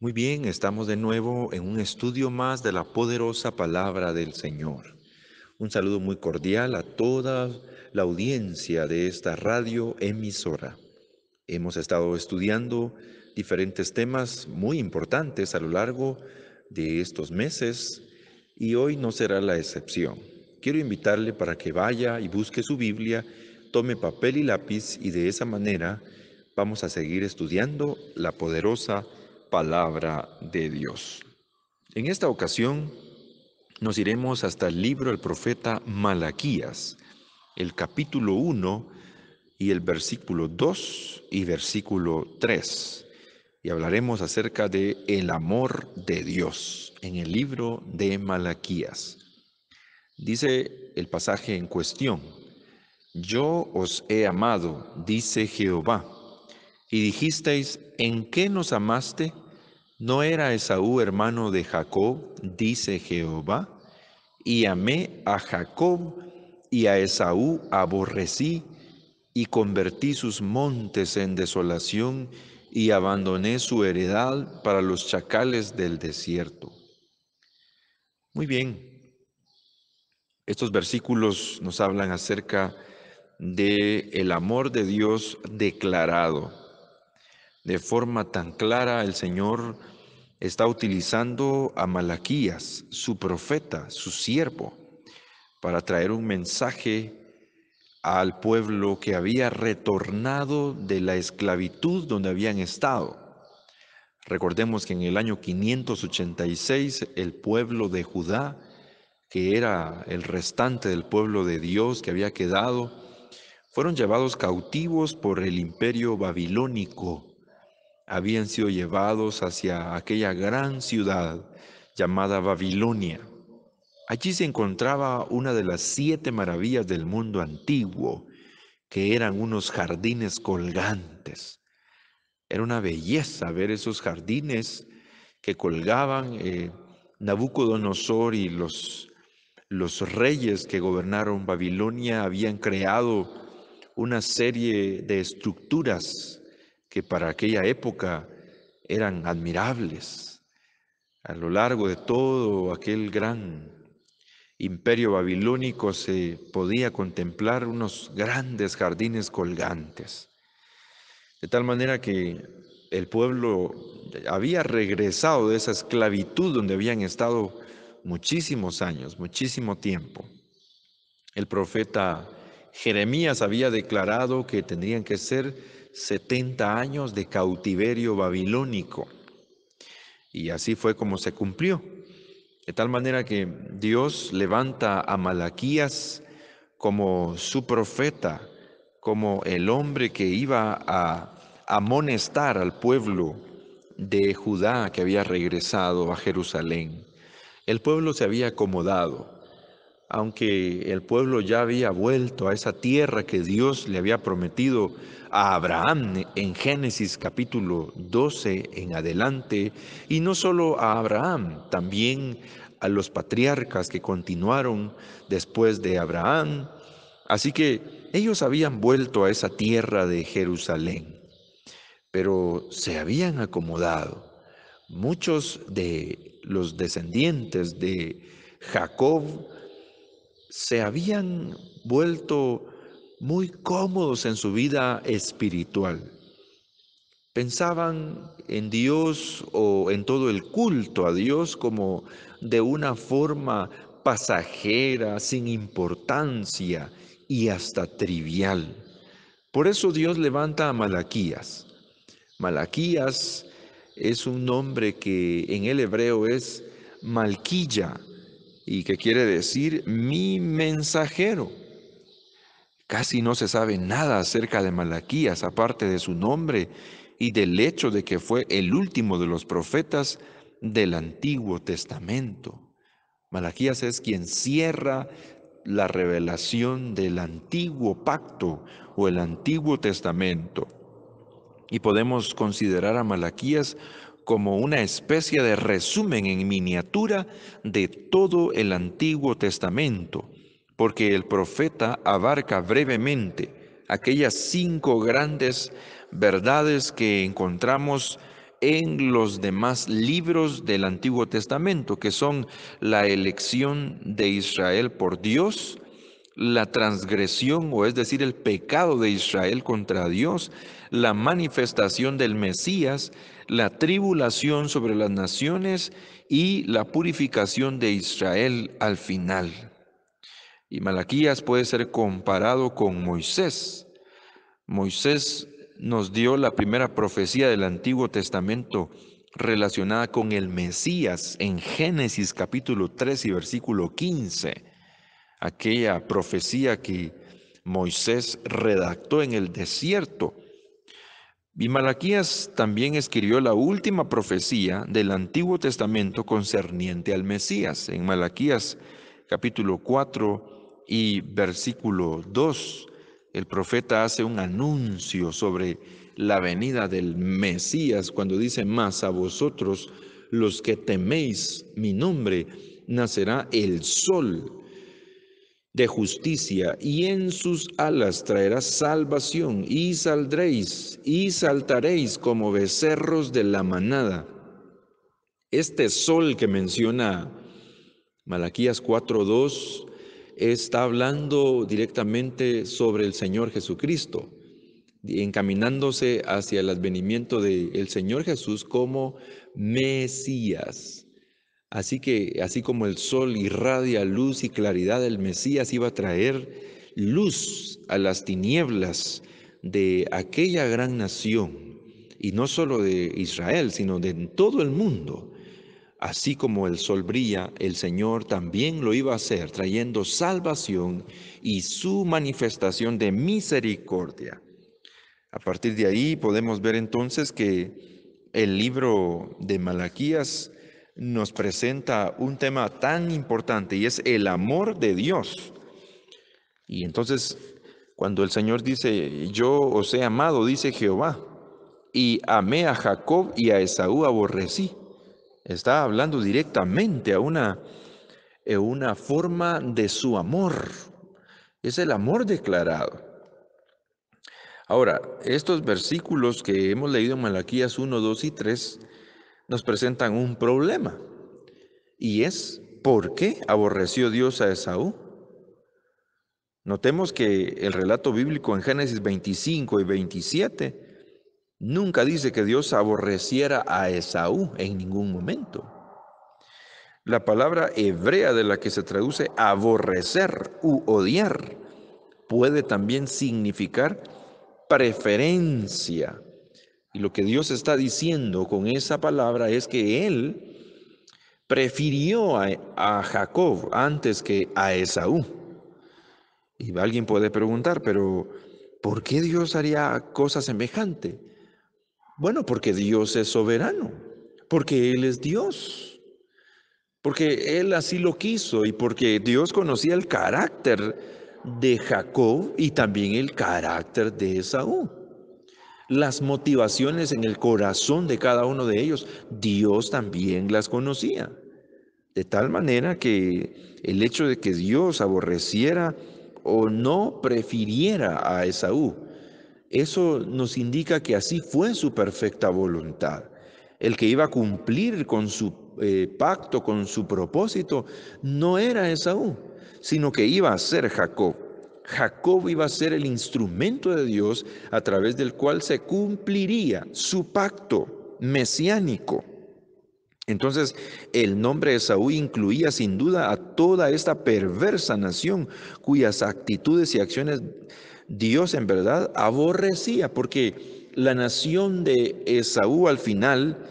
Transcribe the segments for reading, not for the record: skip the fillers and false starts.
Muy bien, estamos de nuevo en un estudio más de la poderosa palabra del Señor. Un saludo muy cordial a toda la audiencia de esta radio emisora. Hemos estado estudiando diferentes temas muy importantes a lo largo de estos meses y hoy no será la excepción. Quiero invitarle para que vaya y busque su Biblia, tome papel y lápiz y de esa manera vamos a seguir estudiando la poderosa palabra de Dios. En esta ocasión nos iremos hasta el libro del profeta Malaquías, el capítulo 1 y el versículo 2 y versículo 3. Y hablaremos acerca de el amor de Dios en el libro de Malaquías. Dice el pasaje en cuestión: Yo os he amado, dice Jehová. Y dijisteis: ¿en qué nos amaste? ¿No era Esaú hermano de Jacob? Dice Jehová. Y amé a Jacob y a Esaú aborrecí, y convertí sus montes en desolación, y abandoné su heredad para los chacales del desierto. Muy bien, estos versículos nos hablan acerca de el amor de Dios declarado. De forma tan clara, el Señor está utilizando a Malaquías, su profeta, su siervo, para traer un mensaje al pueblo que había retornado de la esclavitud donde habían estado. Recordemos que en el año 586 el pueblo de Judá, que era el restante del pueblo de Dios que había quedado, fueron llevados cautivos por el imperio babilónico. Habían sido llevados hacia aquella gran ciudad llamada Babilonia. Allí se encontraba una de las 7 maravillas del mundo antiguo, que eran unos jardines colgantes. Era una belleza ver esos jardines que colgaban. Nabucodonosor y los reyes que gobernaron Babilonia habían creado una serie de estructuras que para aquella época eran admirables. A lo largo de todo aquel gran imperio babilónico se podía contemplar unos grandes jardines colgantes. De tal manera que el pueblo había regresado de esa esclavitud donde habían estado muchísimos años, muchísimo tiempo. El profeta Jeremías había declarado que tendrían que ser 70 años de cautiverio babilónico. Y así fue como se cumplió. De tal manera que Dios levanta a Malaquías como su profeta, como el hombre que iba a amonestar al pueblo de Judá que había regresado a Jerusalén. El pueblo se había acomodado, aunque el pueblo ya había vuelto a esa tierra que Dios le había prometido a Abraham en Génesis capítulo 12 en adelante, y no solo a Abraham, también a los patriarcas que continuaron después de Abraham. Así que ellos habían vuelto a esa tierra de Jerusalén, pero se habían acomodado. Muchos de los descendientes de Jacob se habían vuelto muy cómodos en su vida espiritual. Pensaban en Dios o en todo el culto a Dios como de una forma pasajera, sin importancia y hasta trivial. Por eso Dios levanta a Malaquías. Malaquías es un nombre que en el hebreo es Malquilla y que quiere decir mi mensajero. Casi no se sabe nada acerca de Malaquías, aparte de su nombre y del hecho de que fue el último de los profetas del Antiguo Testamento. Malaquías es quien cierra la revelación del Antiguo Pacto o el Antiguo Testamento. Y podemos considerar a Malaquías como una especie de resumen en miniatura de todo el Antiguo Testamento, porque el profeta abarca brevemente aquellas 5 grandes verdades que encontramos en los demás libros del Antiguo Testamento, que son la elección de Israel por Dios, la transgresión, o es decir, el pecado de Israel contra Dios, la manifestación del Mesías, la tribulación sobre las naciones y la purificación de Israel al final. Y Malaquías puede ser comparado con Moisés. Moisés nos dio la primera profecía del Antiguo Testamento relacionada con el Mesías en Génesis capítulo 3 y versículo 15. Aquella profecía que Moisés redactó en el desierto. Y Malaquías también escribió la última profecía del Antiguo Testamento concerniente al Mesías. En Malaquías capítulo 4 y versículo 2, el profeta hace un anuncio sobre la venida del Mesías cuando dice: mas a vosotros, los que teméis mi nombre, nacerá el sol de justicia, y en sus alas traerá salvación, y saldréis y saltaréis como becerros de la manada. Este sol que menciona Malaquías 4:2 está hablando directamente sobre el Señor Jesucristo, encaminándose hacia el advenimiento del Señor Jesús como Mesías. Así que, así como el sol irradia luz y claridad, el Mesías iba a traer luz a las tinieblas de aquella gran nación, y no solo de Israel, sino de todo el mundo. Así como el sol brilla, el Señor también lo iba a hacer, trayendo salvación y su manifestación de misericordia. A partir de ahí podemos ver entonces que el libro de Malaquías nos presenta un tema tan importante, y es el amor de Dios. Y entonces, cuando el Señor dice: yo os he amado, dice Jehová, y amé a Jacob y a Esaú aborrecí, está hablando directamente a una forma de su amor. Es el amor declarado. Ahora, estos versículos que hemos leído en Malaquías 1, 2 y 3 nos presentan un problema, y es: ¿por qué aborreció Dios a Esaú? Notemos que el relato bíblico en Génesis 25 y 27 nunca dice que Dios aborreciera a Esaú en ningún momento. La palabra hebrea de la que se traduce aborrecer u odiar puede también significar preferencia. Y lo que Dios está diciendo con esa palabra es que Él prefirió a Jacob antes que a Esaú. Y alguien puede preguntar: pero ¿por qué Dios haría cosa semejante? Bueno, porque Dios es soberano, porque Él es Dios, porque Él así lo quiso, y porque Dios conocía el carácter de Jacob y también el carácter de Esaú. Las motivaciones en el corazón de cada uno de ellos, Dios también las conocía. De tal manera que el hecho de que Dios aborreciera o no prefiriera a Esaú, eso nos indica que así fue su perfecta voluntad. El que iba a cumplir con su pacto, con su propósito, no era Esaú, sino que iba a ser Jacob. Jacob iba a ser el instrumento de Dios a través del cual se cumpliría su pacto mesiánico. Entonces, el nombre de Esaú incluía sin duda a toda esta perversa nación cuyas actitudes y acciones Dios en verdad aborrecía, porque la nación de Esaú al final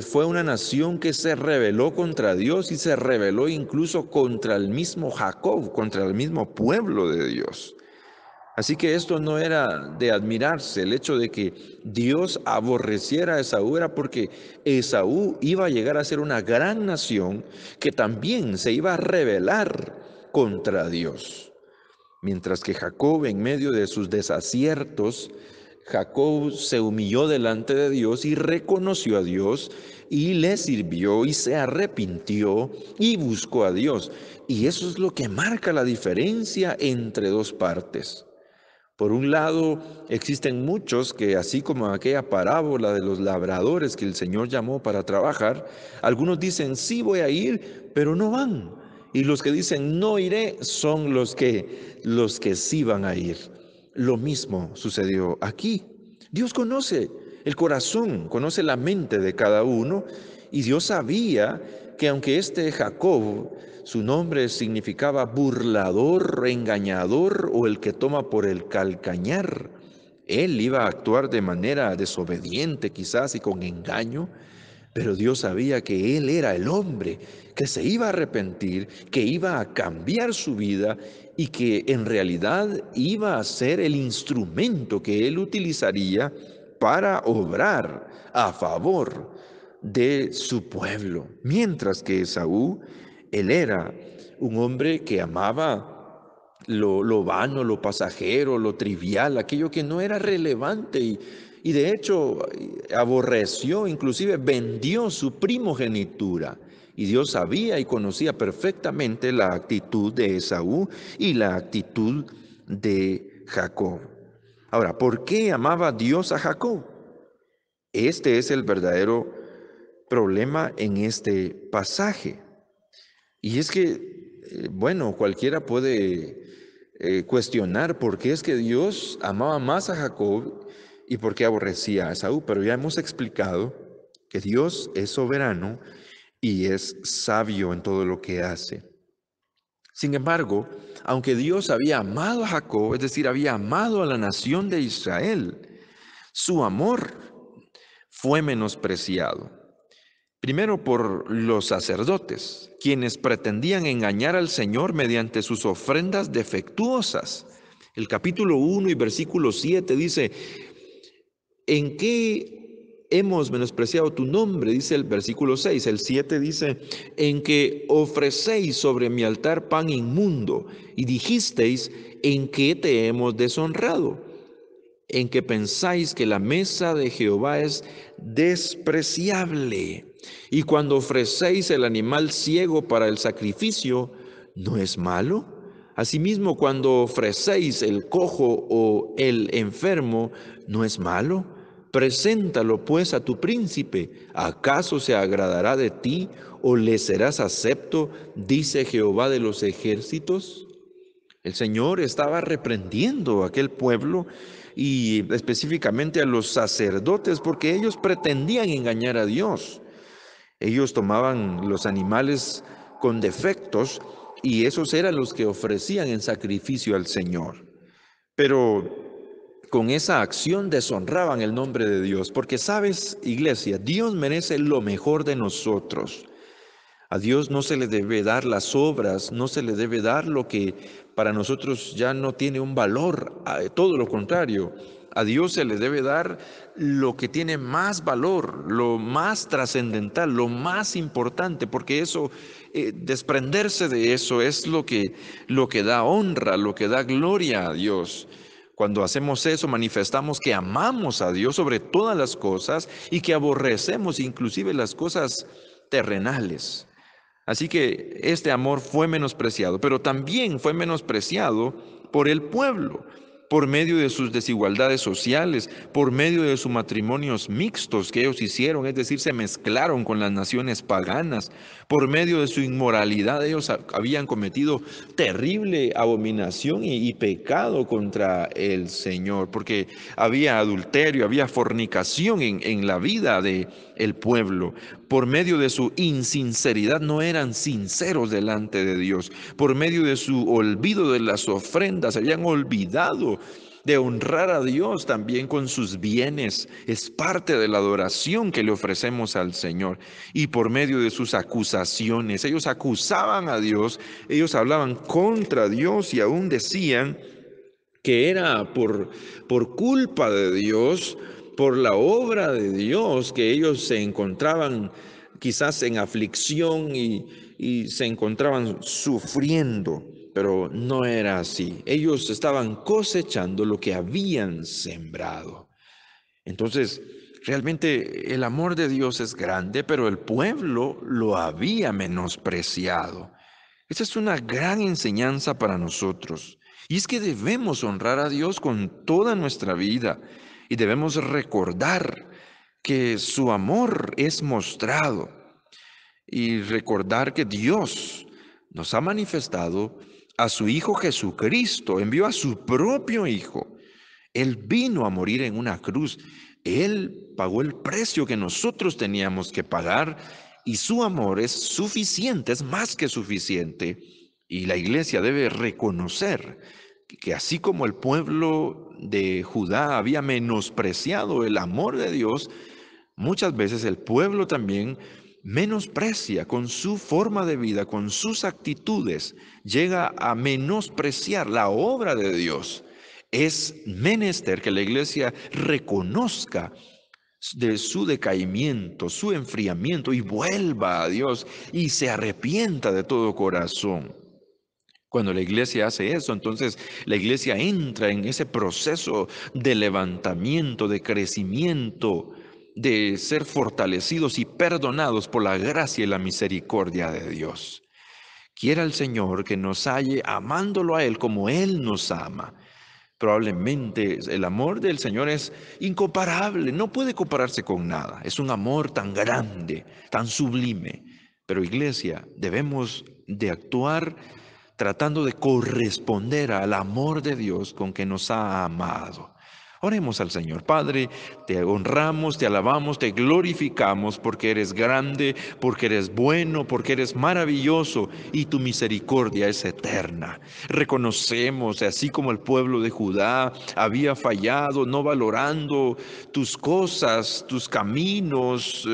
fue una nación que se rebeló contra Dios, y se rebeló incluso contra el mismo Jacob, contra el mismo pueblo de Dios. Así que esto no era de admirarse. El hecho de que Dios aborreciera a Esaú era porque Esaú iba a llegar a ser una gran nación que también se iba a rebelar contra Dios. Mientras que Jacob, en medio de sus desaciertos, Jacob se humilló delante de Dios y reconoció a Dios y le sirvió y se arrepintió y buscó a Dios. Y eso es lo que marca la diferencia entre dos partes. Por un lado, existen muchos que, así como aquella parábola de los labradores que el Señor llamó para trabajar, algunos dicen, sí voy a ir, pero no van. Y los que dicen, no iré, son los que sí van a ir. Lo mismo sucedió aquí. Dios conoce el corazón, conoce la mente de cada uno, y Dios sabía que aunque este Jacob, su nombre significaba burlador, engañador o el que toma por el calcañar, él iba a actuar de manera desobediente quizás y con engaño, pero Dios sabía que él era el hombre que se iba a arrepentir, que iba a cambiar su vida y que en realidad iba a ser el instrumento que él utilizaría para obrar a favor de su pueblo. Mientras que Esaú, él era un hombre que amaba lo vano, lo pasajero, lo trivial, aquello que no era relevante y de hecho aborreció, inclusive vendió su primogenitura. Y Dios sabía y conocía perfectamente la actitud de Esaú y la actitud de Jacob. Ahora, ¿por qué amaba Dios a Jacob? Este es el verdadero problema en este pasaje. Y es que, bueno, cualquiera puede cuestionar por qué es que Dios amaba más a Jacob y por qué aborrecía a Esaú, pero ya hemos explicado que Dios es soberano y es sabio en todo lo que hace. Sin embargo, aunque Dios había amado a Jacob, es decir, había amado a la nación de Israel, su amor fue menospreciado. Primero por los sacerdotes, quienes pretendían engañar al Señor mediante sus ofrendas defectuosas. El capítulo 1 y versículo 7 dice, ¿en qué hemos menospreciado tu nombre? Dice el versículo 6. El 7 dice, en que ofrecéis sobre mi altar pan inmundo, y dijisteis, ¿en qué te hemos deshonrado? En que pensáis que la mesa de Jehová es despreciable. Y cuando ofrecéis el animal ciego para el sacrificio, ¿no es malo? Asimismo, cuando ofrecéis el cojo o el enfermo, ¿no es malo? Preséntalo pues a tu príncipe. ¿Acaso se agradará de ti o le serás acepto? Dice Jehová de los ejércitos. El Señor estaba reprendiendo a aquel pueblo y específicamente a los sacerdotes porque ellos pretendían engañar a Dios. Ellos tomaban los animales con defectos y esos eran los que ofrecían en sacrificio al Señor. Pero con esa acción deshonraban el nombre de Dios, porque sabes, iglesia, Dios merece lo mejor de nosotros. A Dios no se le debe dar las obras, no se le debe dar lo que para nosotros ya no tiene un valor, todo lo contrario. A Dios se le debe dar lo que tiene más valor, lo más trascendental, lo más importante, porque eso, desprenderse de eso es lo que da honra, lo que da gloria a Dios. Cuando hacemos eso, manifestamos que amamos a Dios sobre todas las cosas y que aborrecemos inclusive las cosas terrenales. Así que este amor fue menospreciado, pero también fue menospreciado por el pueblo, por medio de sus desigualdades sociales, por medio de sus matrimonios mixtos que ellos hicieron, es decir, se mezclaron con las naciones paganas, por medio de su inmoralidad, ellos habían cometido terrible abominación y pecado contra el Señor, porque había adulterio, había fornicación en la vida de el pueblo. Por medio de su insinceridad no eran sinceros delante de Dios. Por medio de su olvido de las ofrendas, se habían olvidado de honrar a Dios también con sus bienes. Es parte de la adoración que le ofrecemos al Señor. Y por medio de sus acusaciones, ellos acusaban a Dios, ellos hablaban contra Dios y aún decían que era por culpa de Dios, por la obra de Dios, que ellos se encontraban quizás en aflicción y se encontraban sufriendo, pero no era así. Ellos estaban cosechando lo que habían sembrado. Entonces, realmente el amor de Dios es grande, pero el pueblo lo había menospreciado. Esa es una gran enseñanza para nosotros. Y es que debemos honrar a Dios con toda nuestra vida y debemos recordar que su amor es mostrado y recordar que Dios nos ha manifestado a su Hijo Jesucristo, envió a su propio Hijo. Él vino a morir en una cruz. Él pagó el precio que nosotros teníamos que pagar y su amor es suficiente, es más que suficiente. Y la iglesia debe reconocer que así como el pueblo de Judá había menospreciado el amor de Dios, muchas veces el pueblo también menosprecia con su forma de vida, con sus actitudes, llega a menospreciar la obra de Dios. Es menester que la iglesia reconozca de su decaimiento, su enfriamiento y vuelva a Dios y se arrepienta de todo corazón. Cuando la iglesia hace eso, entonces la iglesia entra en ese proceso de levantamiento, de crecimiento, de ser fortalecidos y perdonados por la gracia y la misericordia de Dios. Quiera el Señor que nos halle amándolo a Él como Él nos ama. Probablemente el amor del Señor es incomparable, no puede compararse con nada. Es un amor tan grande, tan sublime. Pero iglesia, debemos de actuar tratando de corresponder al amor de Dios con que nos ha amado. Oremos al Señor. Padre, te honramos, te alabamos, te glorificamos porque eres grande, porque eres bueno, porque eres maravilloso y tu misericordia es eterna. Reconocemos, así como el pueblo de Judá había fallado, no valorando tus cosas, tus caminos,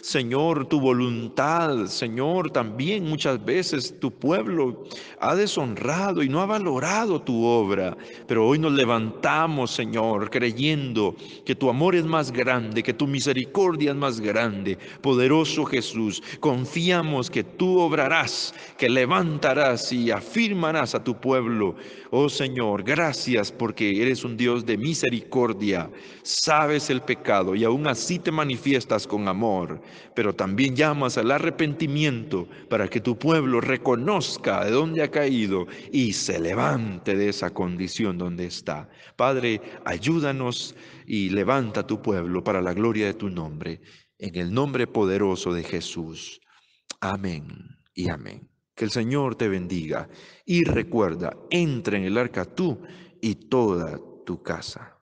Señor, tu voluntad. Señor, también muchas veces tu pueblo ha deshonrado y no ha valorado tu obra. Pero hoy nos levantamos, Señor, creyendo que tu amor es más grande, que tu misericordia es más grande. Poderoso Jesús, confiamos que tú obrarás, que levantarás y afirmarás a tu pueblo. Oh Señor, gracias porque eres un Dios de misericordia. Sabes el pecado y aún así te manifiestas con amor, pero también llamas al arrepentimiento para que tu pueblo reconozca de dónde ha caído y se levante de esa condición donde está. Padre, ayúdanos y levanta a tu pueblo para la gloria de tu nombre, en el nombre poderoso de Jesús. Amén y amén. Que el Señor te bendiga y recuerda, entra en el arca tú y toda tu casa.